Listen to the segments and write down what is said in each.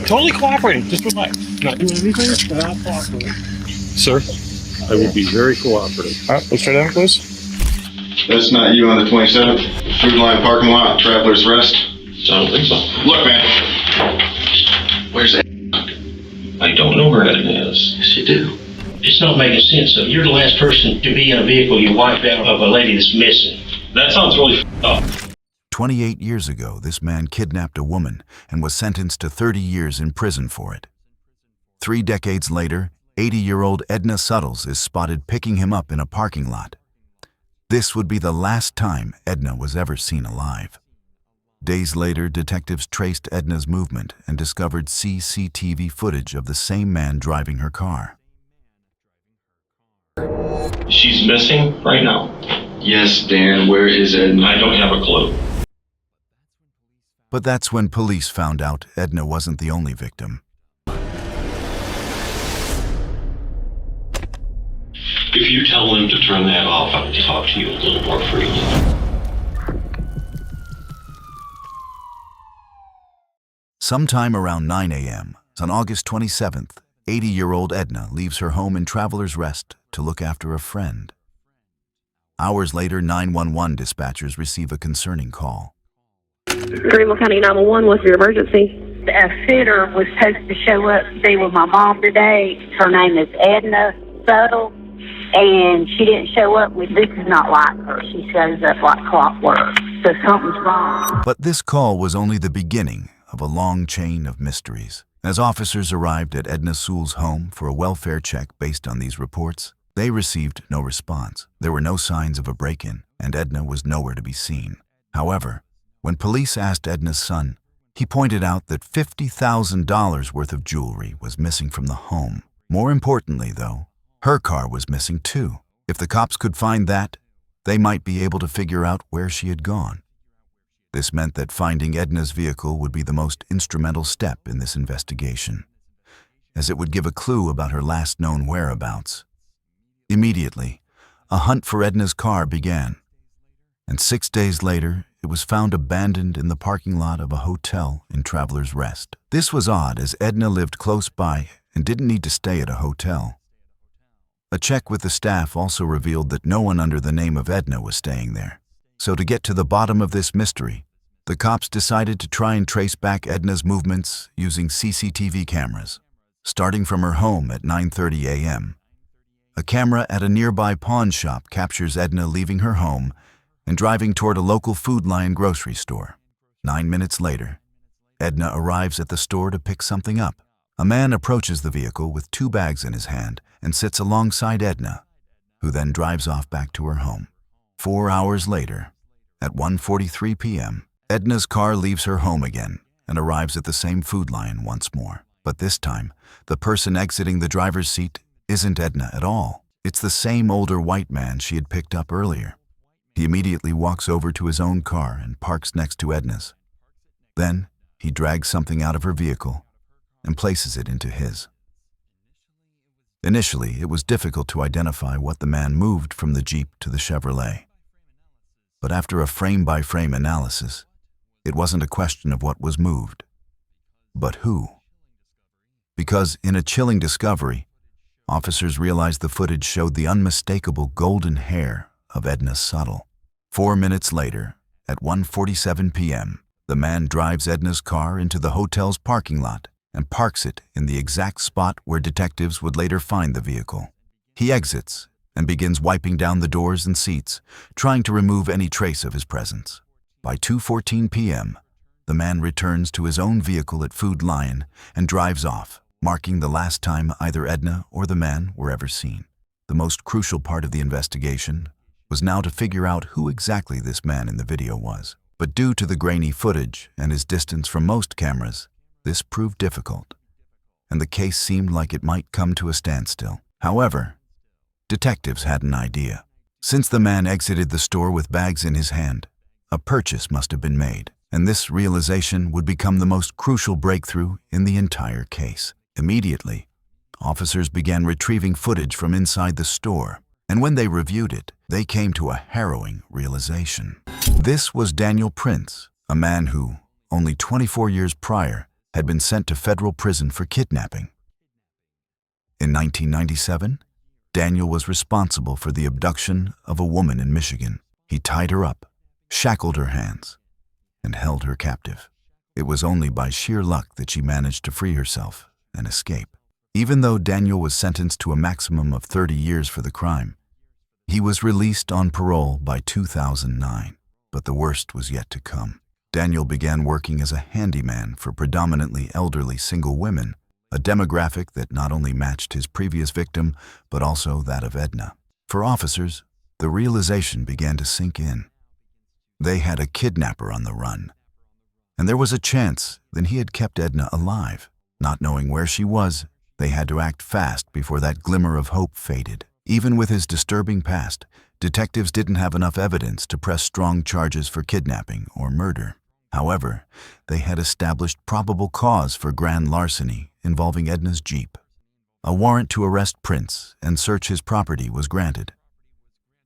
totally cooperating, just with not doing anything, but I'll cooperate. Sir, I will be very cooperative. All right, let's try that, please. That's not you on the 27th? Food Line parking lot, Traveler's Rest? I don't think so. Look, man. Where's Edna? I don't know where Edna is. Yes, you do. It's not making sense. So you're the last person to be in a vehicle you wiped out of a lady that's missing. That sounds really up. 28 years ago, this man kidnapped a woman and was sentenced to 30 years in prison for it. 3 decades later, 80-year-old Edna Sules is spotted picking him up in a parking lot. This would be the last time Edna was ever seen alive. Days later, detectives traced Edna's movement and discovered CCTV footage of the same man driving her car. She's missing right now. Yes, Dan, where is Edna? I don't have a clue. But that's when police found out Edna wasn't the only victim. If you tell them to turn that off, I'll talk to you a little more freely. Sometime around 9 a.m. on August 27th, 80-year-old Edna leaves her home in Traveler's Rest to look after a friend. Hours later, 911 dispatchers receive a concerning call. Greenville County 911, what's your emergency? A sitter was supposed to show up to be with my mom today. Her name is Edna Sules, and she didn't show up. This is not like her. She shows up like clockwork, so something's wrong. But this call was only the beginning of a long chain of mysteries. As officers arrived at Edna Sules' home for a welfare check based on these reports, they received no response. There were no signs of a break-in, and Edna was nowhere to be seen. However, when police asked Edna's son, he pointed out that $50,000 worth of jewelry was missing from the home. More importantly, though, her car was missing too. If the cops could find that, they might be able to figure out where she had gone. This meant that finding Edna's vehicle would be the most instrumental step in this investigation, as it would give a clue about her last known whereabouts. Immediately, a hunt for Edna's car began, and 6 days later, it was found abandoned in the parking lot of a hotel in Traveler's Rest. This was odd, as Edna lived close by and didn't need to stay at a hotel. A check with the staff also revealed that no one under the name of Edna was staying there. So to get to the bottom of this mystery, the cops decided to try and trace back Edna's movements using CCTV cameras, starting from her home at 9:30 a.m. A camera at a nearby pawn shop captures Edna leaving her home and driving toward a local Food Line grocery store. 9 minutes later, Edna arrives at the store to pick something up. A man approaches the vehicle with 2 bags in his hand and sits alongside Edna, who then drives off back to her home. 4 hours later, at 1:43 p.m., Edna's car leaves her home again and arrives at the same Food Line once more. But this time, the person exiting the driver's seat isn't Edna at all. It's the same older white man she had picked up earlier. He immediately walks over to his own car and parks next to Edna's. Then, he drags something out of her vehicle and places it into his. Initially, it was difficult to identify what the man moved from the Jeep to the Chevrolet. But after a frame-by-frame analysis, it wasn't a question of what was moved, but who. Because in a chilling discovery, officers realized the footage showed the unmistakable golden hair of Edna Sules. 4 minutes later, at 1:47 p.m., the man drives Edna's car into the hotel's parking lot and parks it in the exact spot where detectives would later find the vehicle. He exits and begins wiping down the doors and seats, trying to remove any trace of his presence. By 2:14 p.m., the man returns to his own vehicle at Food Line and drives off, marking the last time either Edna or the man were ever seen. The most crucial part of the investigation was now to figure out who exactly this man in the video was. But due to the grainy footage and his distance from most cameras, this proved difficult, and the case seemed like it might come to a standstill. However, detectives had an idea. Since the man exited the store with bags in his hand, a purchase must have been made, and this realization would become the most crucial breakthrough in the entire case. Immediately, officers began retrieving footage from inside the store, and when they reviewed it, they came to a harrowing realization. This was Daniel Prince, a man who, only 24 years prior, had been sent to federal prison for kidnapping. In 1997, Daniel was responsible for the abduction of a woman in Michigan. He tied her up, shackled her hands, and held her captive. It was only by sheer luck that she managed to free herself and escape. Even though Daniel was sentenced to a maximum of 30 years for the crime, he was released on parole by 2009. But the worst was yet to come. Daniel began working as a handyman for predominantly elderly single women, a demographic that not only matched his previous victim, but also that of Edna. For officers, the realization began to sink in. They had a kidnapper on the run, and there was a chance that he had kept Edna alive. Not knowing where she was, they had to act fast before that glimmer of hope faded. Even with his disturbing past, detectives didn't have enough evidence to press strong charges for kidnapping or murder. However, they had established probable cause for grand larceny involving Edna's Jeep. A warrant to arrest Prince and search his property was granted,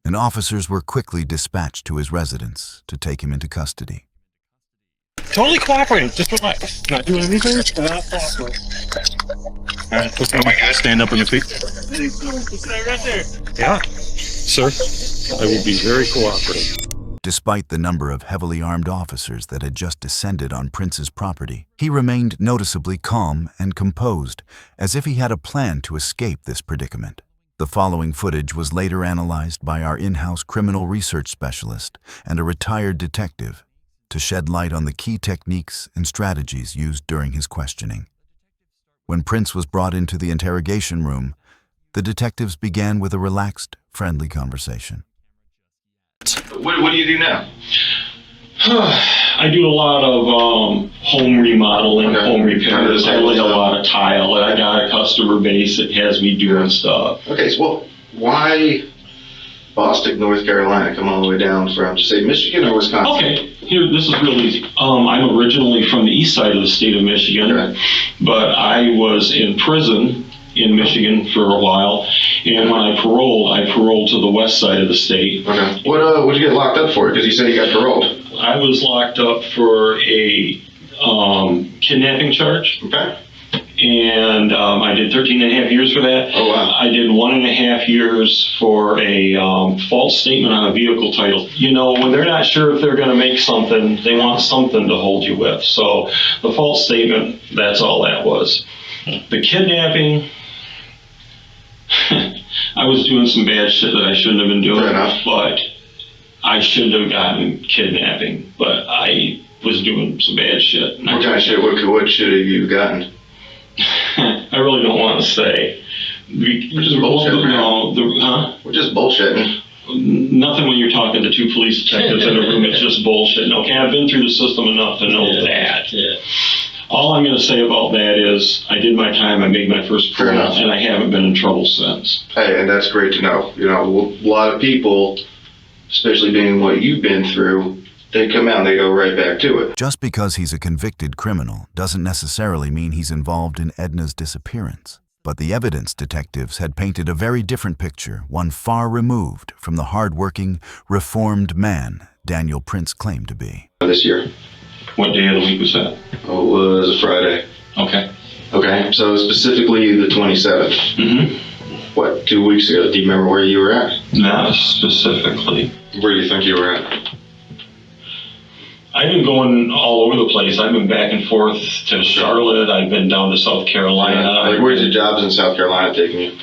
and officers were quickly dispatched to his residence to take him into custody. Totally cooperating. Just relax. Not doing anything. Not cooperating. All right, let's go. Stand up on your feet. Right there. Yeah. Sir, I will be very cooperative. Despite the number of heavily armed officers that had just descended on Prince's property, he remained noticeably calm and composed, as if he had a plan to escape this predicament. The following footage was later analyzed by our in-house criminal research specialist and a retired detective to shed light on the key techniques and strategies used during his questioning. When Prince was brought into the interrogation room, the detectives began with a relaxed, friendly conversation. What do you do now? I do a lot of home remodeling, Okay. home repairs. I lay a Stuff. lot of tile, and I got a customer base that has me doing stuff. Okay, so why Boston, North Carolina, come all the way down from, say, Michigan or Wisconsin? Okay, here, this is real easy. I'm originally from the east side of the state of Michigan, Okay. but I was in prison in Michigan for a while, and when I paroled to the west side of the state. Okay. What'd you get locked up for? Because you said you got paroled. I was locked up for a kidnapping charge. Okay. And I did 13 and a half years for that. Oh, wow. I did 1.5 years for a false statement on a vehicle title. You know, when they're not sure if they're going to make something, they want something to hold you with. So the false statement, that's all that was. The kidnapping, I was doing some bad shit that I shouldn't have been doing. Fair enough. But I shouldn't have gotten kidnapping. But I was doing some bad shit. What kind of shit? What shit have you gotten? I really don't want to say. We're just bullshitting. We're just bullshitting. Nothing when you're talking to two police detectives in a room. It's just bullshit. Okay, I've been through the system enough to know that. Yeah. All I'm going to say about that is I did my time. I made my first Fair parole, enough. and I haven't been in trouble since. Hey, and that's great to know. You know, a lot of people, especially being what you've been through, they come out and they go right back to it. Just because he's a convicted criminal doesn't necessarily mean he's involved in Edna's disappearance. But the evidence detectives had painted a very different picture, one far removed from the hard-working, reformed man Daniel Prince claimed to be. This year. What day of the week was that? Oh, it was a Friday. Okay. Okay, so specifically the 27th. Mm-hmm. What, 2 weeks ago? Do you remember where you were at? Not specifically. Where do you think you were at? I've been going all over the place. I've been back and forth to Charlotte. I've been down to South Carolina. Like, where's your jobs in South Carolina taking you?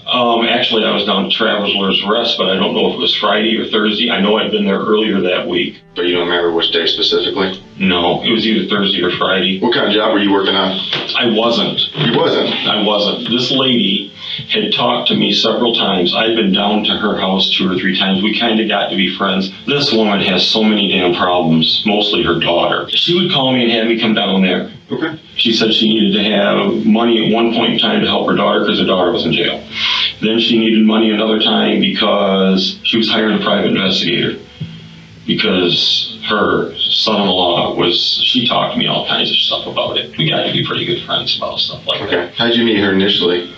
Actually, I was down to Traveler's Rest, but I don't know if it was Friday or Thursday. I know I'd been there earlier that week. But you don't remember which day specifically? No, it was either Thursday or Friday. What kind of job were you working on? I wasn't. You wasn't? I wasn't. This lady had talked to me several times. I'd been down to her house 2 or 3 times. We kind of got to be friends. This woman has so many damn problems, mostly her daughter. She would call me and have me come down there. Okay. She said she needed to have money at one point in time to help her daughter because her daughter was in jail. Then she needed money another time because she was hiring a private investigator. Because her son-in-law she talked to me all kinds of stuff about it. We got to be pretty good friends about stuff like that. Okay. How'd you meet her initially?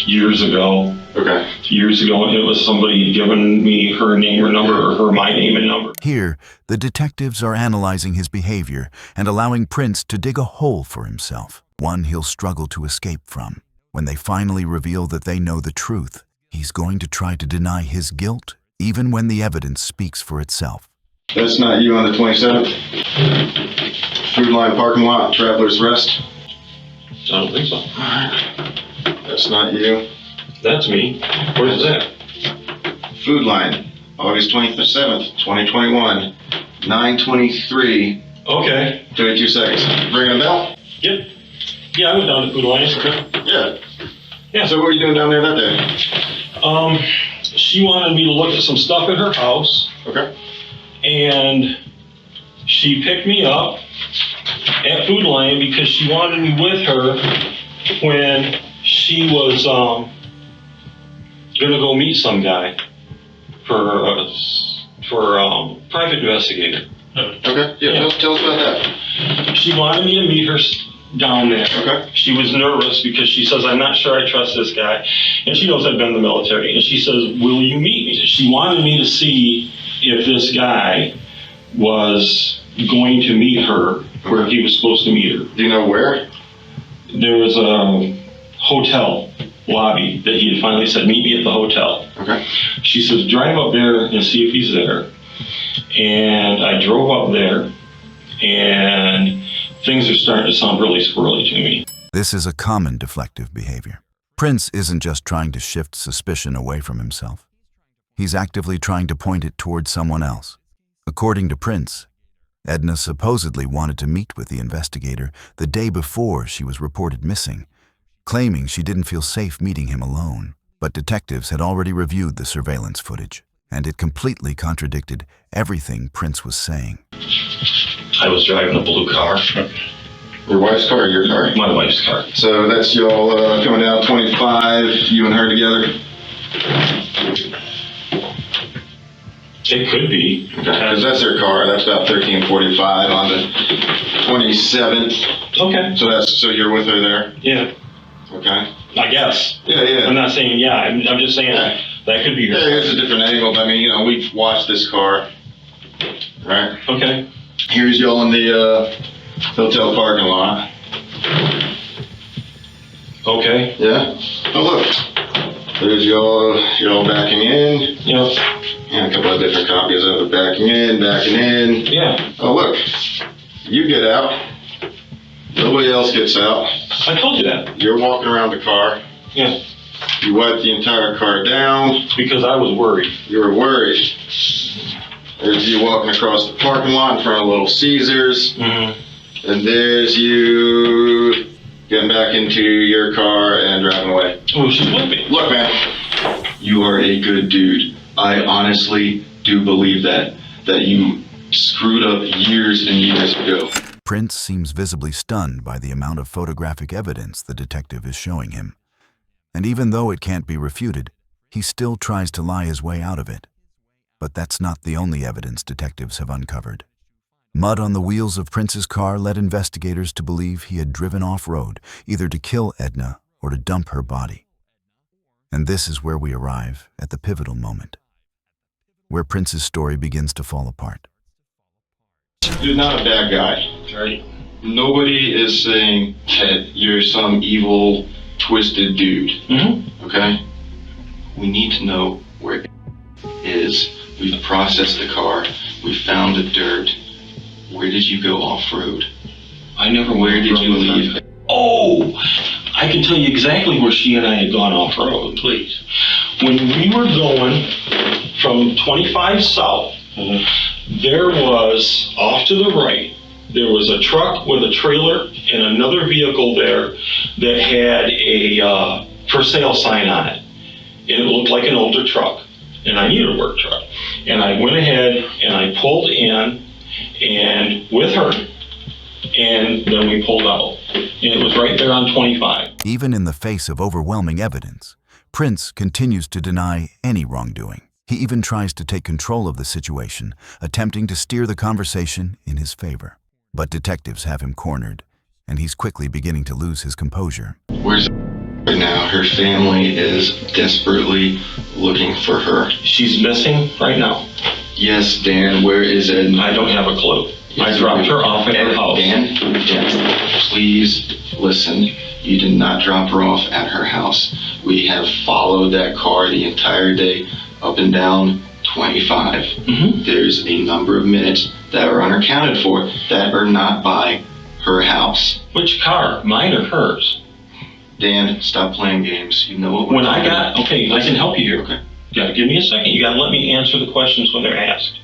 years ago. Okay. Years ago, and it was somebody giving me her name or number, or her my name and number. Here, the detectives are analyzing his behavior and allowing Prince to dig a hole for himself, one he'll struggle to escape from. When they finally reveal that they know the truth, he's going to try to deny his guilt, even when the evidence speaks for itself. That's not you on the 27th? Food Line parking lot, Traveler's Rest? I don't think so. That's not you. That's me. Where's that? Food Line, August 27th, 2021, 9:23, Okay. 32 seconds. Ringing a bell? Yep. Yeah, I went down to Food Alliance. Okay. Yeah. Yeah. So what were you doing down there that day? She wanted me to look at some stuff at her house, Okay. and she picked me up at Food Lion because she wanted me with her when she was gonna go meet some guy for private investigator. Okay. Yeah. Yeah. Tell us about that. She wanted me to meet her down there. Okay. She was nervous because she says, I'm not sure I trust this guy. And she knows I've been in the military. And she says, will you meet me? She wanted me to see if this guy was going to meet her where he was supposed to meet her. Do you know where? There was a hotel lobby that he had finally said, meet me at the hotel. Okay. She says, drive up there and see if he's there. And I drove up there, and things are starting to sound really squirrely to me. This is a common deflective behavior. Prince isn't just trying to shift suspicion away from himself. He's actively trying to point it towards someone else. According to Prince, Edna supposedly wanted to meet with the investigator the day before she was reported missing, claiming she didn't feel safe meeting him alone. But detectives had already reviewed the surveillance footage, and it completely contradicted everything Prince was saying. I was driving a blue car. Your wife's car or your car? My wife's car. So that's y'all coming down 25, you and her together? It could be. Okay. Because that's their car. That's about 13:45 on the 27th. Okay. So you're with her there? Yeah. Okay. I guess. Yeah. I'm not saying yeah. I'm just saying Yeah. that could be her. Yeah, here's a different angle. I mean, we've watched this car, right? Okay. Here's y'all in the hotel parking lot. Okay. Yeah? Oh, look. There's y'all backing in. Yeah. And a couple of different copies of it. Backing in. Yeah. Oh, look. You get out. Nobody else gets out. I told you that. You're walking around the car. Yeah. You wipe the entire car down. Because I was worried. You were worried. There's you walking across the parking lot in front of Little Caesars. Mm-hmm. And there's you getting back into your car and driving away. Oh, she's with me. Look, man, you are a good dude. I honestly do believe that you screwed up years and years ago. Prince seems visibly stunned by the amount of photographic evidence the detective is showing him. And even though it can't be refuted, he still tries to lie his way out of it. But that's not the only evidence detectives have uncovered. Mud on the wheels of Prince's car led investigators to believe he had driven off-road, either to kill Edna or to dump her body. And this is where we arrive at the pivotal moment, where Prince's story begins to fall apart. You're not a bad guy. Right. Nobody is saying that you're some evil, twisted dude. Mm-hmm. Okay? We need to know where it is. We've processed the car. We found the dirt. Where did you go off-road? I never went Where did off-road you with her. leave? Oh, I can tell you exactly where she and I had gone off-road, please. When we were going from 25 south, there was, off to the right, there was a truck with a trailer and another vehicle there that had a for sale sign on it. And it looked like an older truck. And I needed a work truck. And I went ahead and I pulled in and with her, and then we pulled out. And it was right there on 25. Even in the face of overwhelming evidence, Prince continues to deny any wrongdoing. He even tries to take control of the situation, attempting to steer the conversation in his favor. But detectives have him cornered, and he's quickly beginning to lose his composure. Where's Right now, her family is desperately looking for her. She's missing right now. Yes, Dan, where is Edna? I don't have a clue. Yes, I dropped her off at her house. Dan, please listen. You did not drop her off at her house. We have followed that car the entire day, up and down 25. There's a number of minutes that are unaccounted for that are not by her house. Which car? Mine or hers? Dan, stop playing games. You know what we're When I talking got, about. okay, I can help you here. Okay. You gotta give me a second. You gotta let me answer the questions when they're asked.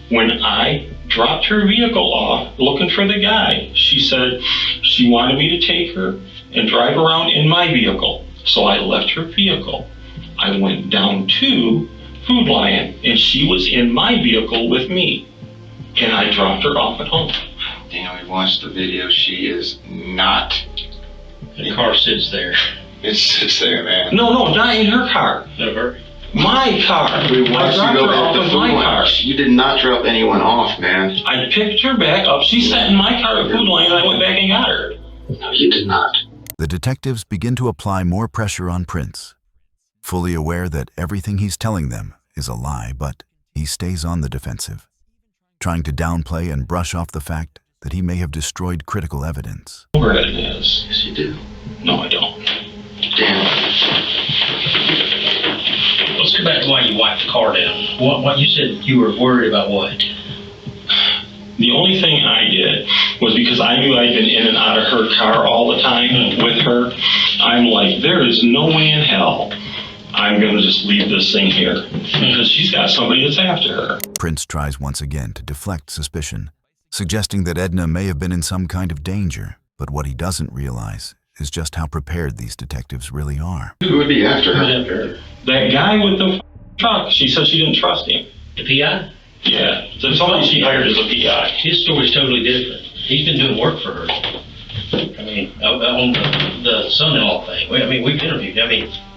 When I dropped her vehicle off looking for the guy, she said she wanted me to take her and drive around in my vehicle. So I left her vehicle. I went down to Food Lion and she was in my vehicle with me. And I dropped her off at home. Dan, we watched the video. She is not. The car sits there. It sits there, man. No, not in her car. Never. My car. We I watched you dropped go her back off to in Food my Lion. car. You did not drop anyone off, man. I picked her back up. She sat in my car at Food Lion and I went back and got her. No, you did not. The detectives begin to apply more pressure on Prince. Fully aware that everything he's telling them is a lie, but he stays on the defensive, trying to downplay and brush off the fact that he may have destroyed critical evidence. Overhead is. Yes, you do. No, I don't. Dan, Let's go back to why you wiped the car down. What you said you were worried about what? The only thing I did was because I knew I'd been in and out of her car all the time with her. I'm like, there is no way in hell I'm going to just leave this thing here because she's got somebody that's after her. Prince tries once again to deflect suspicion, suggesting that Edna may have been in some kind of danger. But what he doesn't realize is just how prepared these detectives really are. who would be after her? Who's after her? That guy with the truck, she said she didn't trust him. The PI? Yeah, that's all she hired as a PI. His story's totally different. He's been doing work for her. I mean, on the son-in-law thing. We've interviewed. He had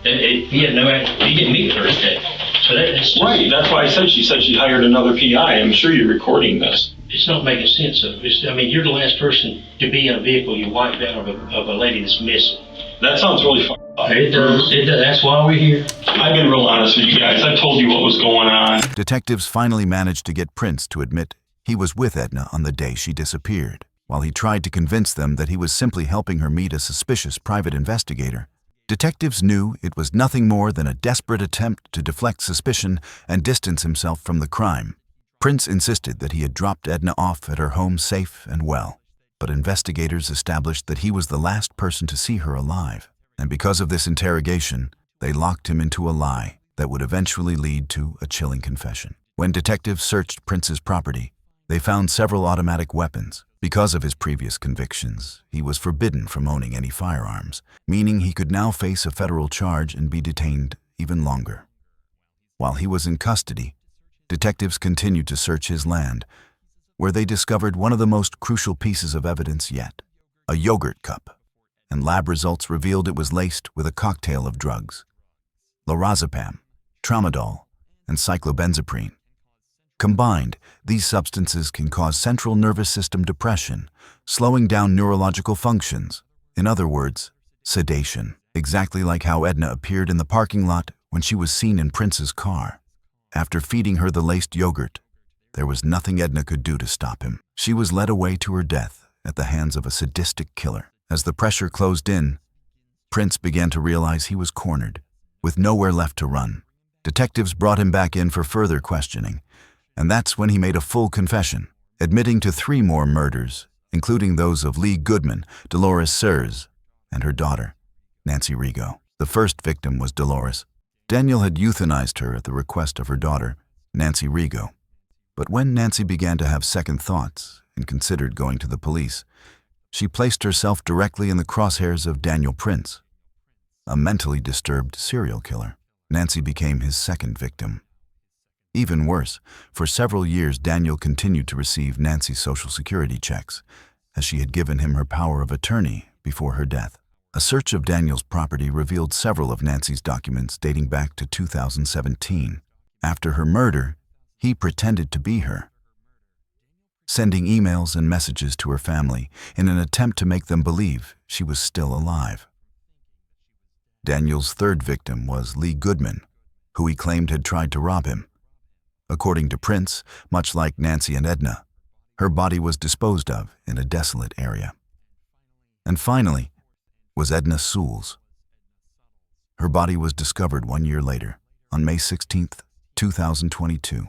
he didn't meet her today. So that's Right, that's why I said she hired another PI. I'm sure you're recording this. It's not making sense. You're the last person to be in a vehicle you wiped out of a lady that's missing. That sounds really fun. It does. That's why we're here. I've been real honest with you guys. I told you what was going on. Detectives finally managed to get Prince to admit he was with Edna on the day she disappeared. While he tried to convince them that he was simply helping her meet a suspicious private investigator, detectives knew it was nothing more than a desperate attempt to deflect suspicion and distance himself from the crime. Prince insisted that he had dropped Edna off at her home safe and well, but investigators established that he was the last person to see her alive. And because of this interrogation, they locked him into a lie that would eventually lead to a chilling confession. When detectives searched Prince's property, they found several automatic weapons. Because of his previous convictions, he was forbidden from owning any firearms, meaning he could now face a federal charge and be detained even longer. While he was in custody, detectives continued to search his land, where they discovered one of the most crucial pieces of evidence yet, a yogurt cup, and lab results revealed it was laced with a cocktail of drugs: lorazepam, tramadol, and cyclobenzaprine. Combined, these substances can cause central nervous system depression, slowing down neurological functions. In other words, sedation, exactly like how Edna appeared in the parking lot when she was seen in Prince's car. After feeding her the laced yogurt, there was nothing Edna could do to stop him. She was led away to her death at the hands of a sadistic killer. As the pressure closed in, Prince began to realize he was cornered, with nowhere left to run. Detectives brought him back in for further questioning, and that's when he made a full confession, admitting to 3 more murders, including those of Lee Goodman, Dolores Sears, and her daughter, Nancy Rigo. The first victim was Dolores. Daniel had euthanized her at the request of her daughter, Nancy Rigo. But when Nancy began to have second thoughts and considered going to the police, she placed herself directly in the crosshairs of Daniel Prince, a mentally disturbed serial killer. Nancy became his second victim. Even worse, for several years Daniel continued to receive Nancy's Social Security checks, as she had given him her power of attorney before her death. A search of Daniel's property revealed several of Nancy's documents dating back to 2017. After her murder, he pretended to be her, sending emails and messages to her family in an attempt to make them believe she was still alive. Daniel's third victim was Lee Goodman, who he claimed had tried to rob him. According to Prince, much like Nancy and Edna, her body was disposed of in a desolate area. And finally was Edna Sules. Her body was discovered 1 year later, on May 16, 2022,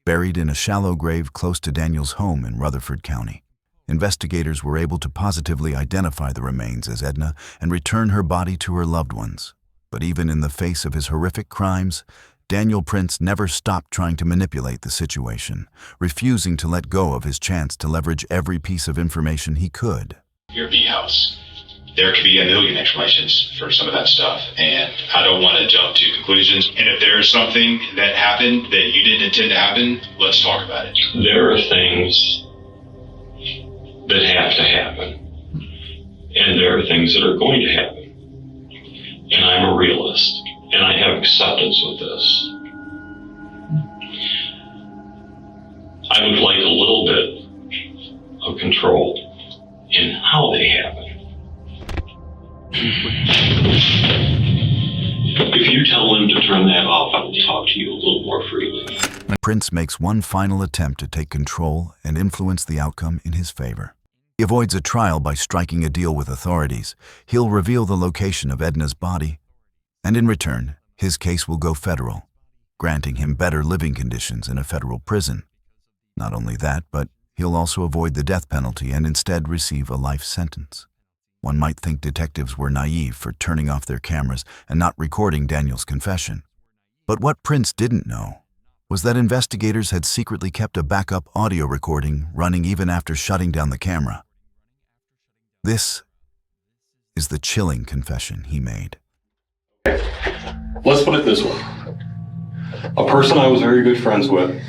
buried in a shallow grave close to Daniel's home in Rutherford County. Investigators were able to positively identify the remains as Edna and return her body to her loved ones. But even in the face of his horrific crimes, Daniel Prince never stopped trying to manipulate the situation, refusing to let go of his chance to leverage every piece of information he could. Your B house. There could be a million explanations for some of that stuff, and I don't want to jump to conclusions. And if there's something that happened that you didn't intend to happen, let's talk about it. There are things that have to happen, and there are things that are going to happen. And I'm a realist, and I have acceptance with this. I would like a little bit of control in how they happen. If you tell them to turn that off, I will talk to you a little more freely. Prince makes one final attempt to take control and influence the outcome in his favor. He avoids a trial by striking a deal with authorities. He'll reveal the location of Edna's body, and in return, his case will go federal, granting him better living conditions in a federal prison. Not only that, but he'll also avoid the death penalty and instead receive a life sentence. One might think detectives were naive for turning off their cameras and not recording Daniel's confession. But what Prince didn't know was that investigators had secretly kept a backup audio recording running even after shutting down the camera. This is the chilling confession he made. Let's put it this way. A person I was very good friends with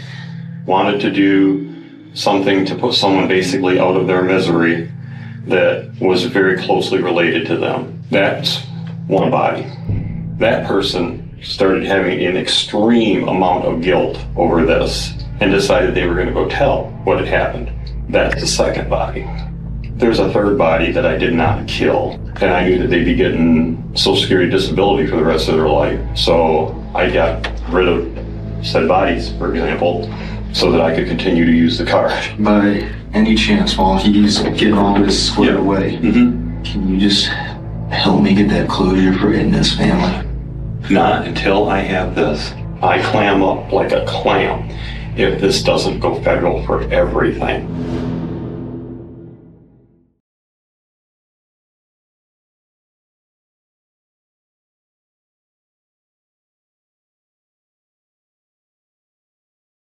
wanted to do something to put someone basically out of their misery that was very closely related to them. That's one body. That person started having an extreme amount of guilt over this and decided they were going to go tell what had happened. That's the second body. There's a third body that I did not kill, and I knew that they'd be getting Social Security disability for the rest of their life. So I got rid of said bodies, for example, so that I could continue to use the card. By any chance, while he's getting all this squared away, can you just help me get that closure for Edna's family? Not until I have this. I clam up like a clam if this doesn't go federal for everything.